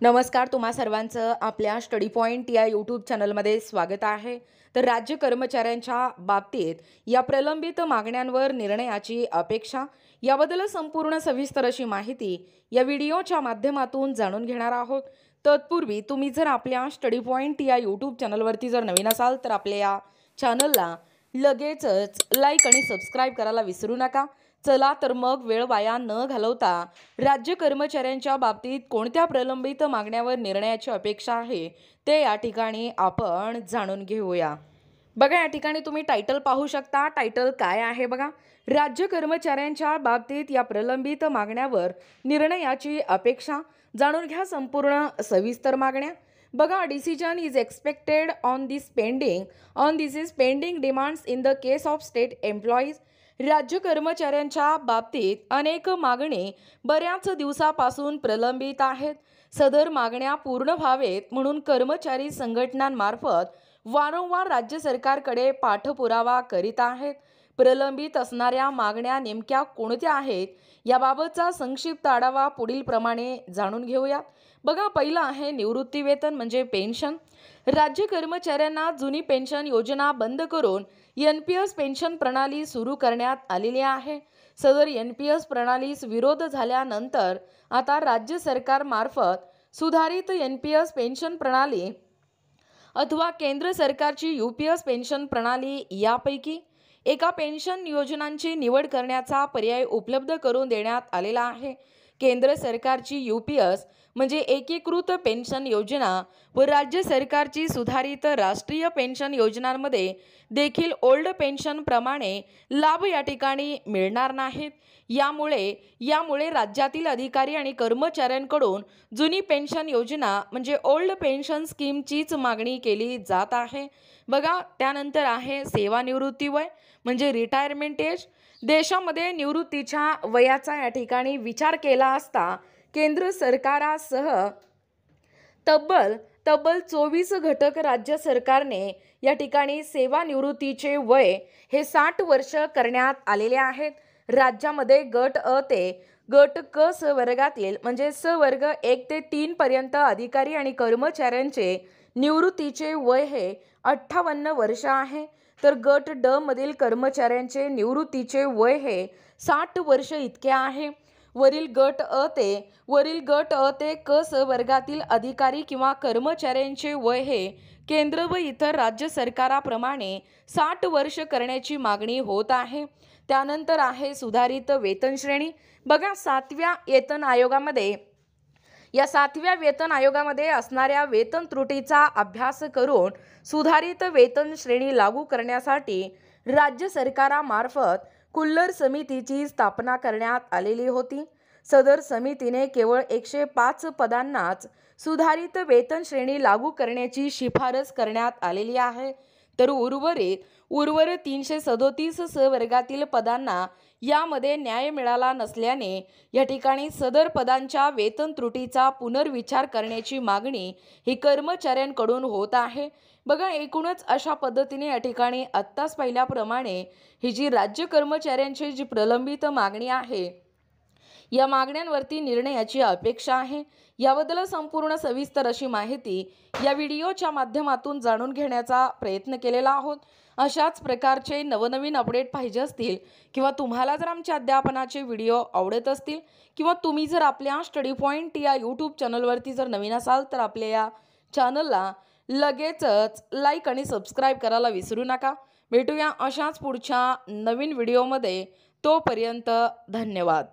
नमस्कार, तुम्हा सर्वांचं आपल्या स्टडी पॉइंट या यूट्यूब चॅनलमध्ये स्वागत आहे। तर राज्य कर्मचाऱ्यांच्या बाबतीत या प्रलंबित मागण्यांवर निर्णयाची अपेक्षा याबद्दल संपूर्ण सविस्तर अशी माहिती या व्हिडिओच्या माध्यमातून जाणून घेणार आहोत। तत्पूर्वी तुम्ही जर आपल्या स्टडी पॉइंट या यूट्यूब चॅनलवरती जर नवीन असाल तर आपल्या या चॅनलला लगेचच लाईक आणि सबस्क्राइब करायला विसरू नका। चला तर मग वेळ वाया न घालवता राज्य कर्मचाऱ्यांच्या बाबतीत कोणत्या प्रलंबित मागण्यावर निर्णयाची अपेक्षा आहे ते या ठिकाणी आपण जाणून घेऊया। बघा, या ठिकाणी तुम्ही टायटल पाहू शकता। टायटल काय आहे बघा, राज्य कर्मचाऱ्यांच्या बाबतीत या प्रलंबित मागण्यावर निर्णयाची अपेक्षा। जाणून घ्या संपूर्ण सविस्तर मागण्या। बघा, decision is expected on this pending demands in the case of state employees. राज्य कर्मचाऱ्यांच्या बाबतीत अनेक मागणी बऱ्याच दिवसापासून प्रलंबित आहेत। सदर मागण्या पूर्ण व्हावेत म्हणून कर्मचारी संघटनांमार्फत वारंवार राज्य सरकारकडे पाठपुरावा करीत आहेत। प्रलंबित असणाऱ्या मागण्या नेमक्या कोणत्या आहेत याबाबतचा संक्षिप्त आढावा पुढील प्रमाणे जाणून घेऊया। बघा, पहिलं आहे निवृत्ती वेतन म्हणजे पेन्शन। राज्य कर्मचाऱ्यांना जुनी पेन्शन योजना बंद करून NPS पेन्शन प्रणाली सुरू करण्यात आलेली आहे। सदर NPS प्रणालीस विरोध झाल्यानंतर आता राज्य सरकारमार्फत सुधारित NPS पेन्शन प्रणाली अथवा केंद्र सरकारची UPS पेन्शन प्रणाली यापैकी एका पेन्शन योजनांची निवड करण्याचा पर्याय उपलब्ध करून देण्यात आलेला आहे। केंद्र सरकारची UPS म्हणजे एकीकृत पेन्शन योजना व राज्य सरकारची सुधारित राष्ट्रीय पेन्शन योजनांमध्ये देखील ओल्ड पेन्शन प्रमाणे लाभ या ठिकाणी मिळणार नाहीत। यामुळे राज्यातील अधिकारी आणि कर्मचाऱ्यांकडून जुनी पेन्शन योजना म्हणजे ओल्ड पेन्शन स्कीमचीच मागणी केली जात आहे। बघा, त्यानंतर आहे सेवानिवृत्ती वय म्हणजे रिटायरमेंट एज। देशामध्ये निवृत्तीच्या वयाचा या ठिकाणी विचार केला असता केंद्र सरकारासह तब्बल 24 घटक राज्य सरकारने या ठिकाणी सेवानिवृत्तीचे वय हे 60 वर्ष करण्यात आलेले आहेत। राज्यामध्ये गट अ ते गट क स वर्गातील म्हणजे स वर्ग 1 ते 3 पर्यंत अधिकारी आणि कर्मचाऱ्यांचे निवृत्तीचे वय हे 58 वर्ष आहे। तर गट ड मधील कर्मचाऱ्यांचे निवृत्तीचे वय हे 60 वर्ष इतके आहे। वरील गट अ ते क स वर्गातील अधिकारी किंवा कर्मचाऱ्यांचे वय हे केंद्र व इतर राज्य सरकाराप्रमाणे 60 वर्ष करण्याची मागणी होत आहे। त्यानंतर आहे सुधारित वेतन श्रेणी। बघा, 7व्या वेतन आयोगामध्ये असणाऱ्या वेतन त्रुटीचा अभ्यास करून सुधारित वेतन श्रेणी लागू करण्यासाठी राज्य सरकारामार्फत कुल्लर समितीची स्थापना करण्यात आलेली होती। सदर समितीने केवळ 105 पदांनाच सुधारित वेतन श्रेणी लागू करण्याची शिफारस करण्यात आलेली आहे। तर उर्वरित 337 स वर्गातील पदांना यामध्ये न्याय मिळाला नसल्याने या ठिकाणी सदर पदांच्या वेतन त्रुटीचा पुनर्विचार करण्याची मागणी ही कर्मचाऱ्यांकडून होत आहे। बघा, एकूणच अशा पद्धतीने या ठिकाणी आत्ताच पाहिल्याप्रमाणे ही जी राज्य कर्मचाऱ्यांची जी प्रलंबित मागणी आहे या मागण्यांवरती निर्णयाची अपेक्षा आहे। याबद्दल संपूर्ण सविस्तर अशी माहिती या व्हिडिओच्या माध्यमातून जाणून घेण्याचा प्रयत्न केलेला आहोत। अशाच प्रकारचे नवनवीन अपडेट पाहिजे असतील किंवा तुम्हाला जर आमच्या अध्यापनाचे व्हिडिओ आवडत असतील किंवा तुम्ही जर आपल्या स्टडी पॉइंट या यूट्यूब चॅनलवरती जर नवीन असाल तर आपल्या या चॅनलला लगेचच लाईक आणि सबस्क्राइब करायला विसरू नका। भेटूया अशाच पुढच्या नवीन व्हिडिओमध्ये। तोपर्यंत धन्यवाद।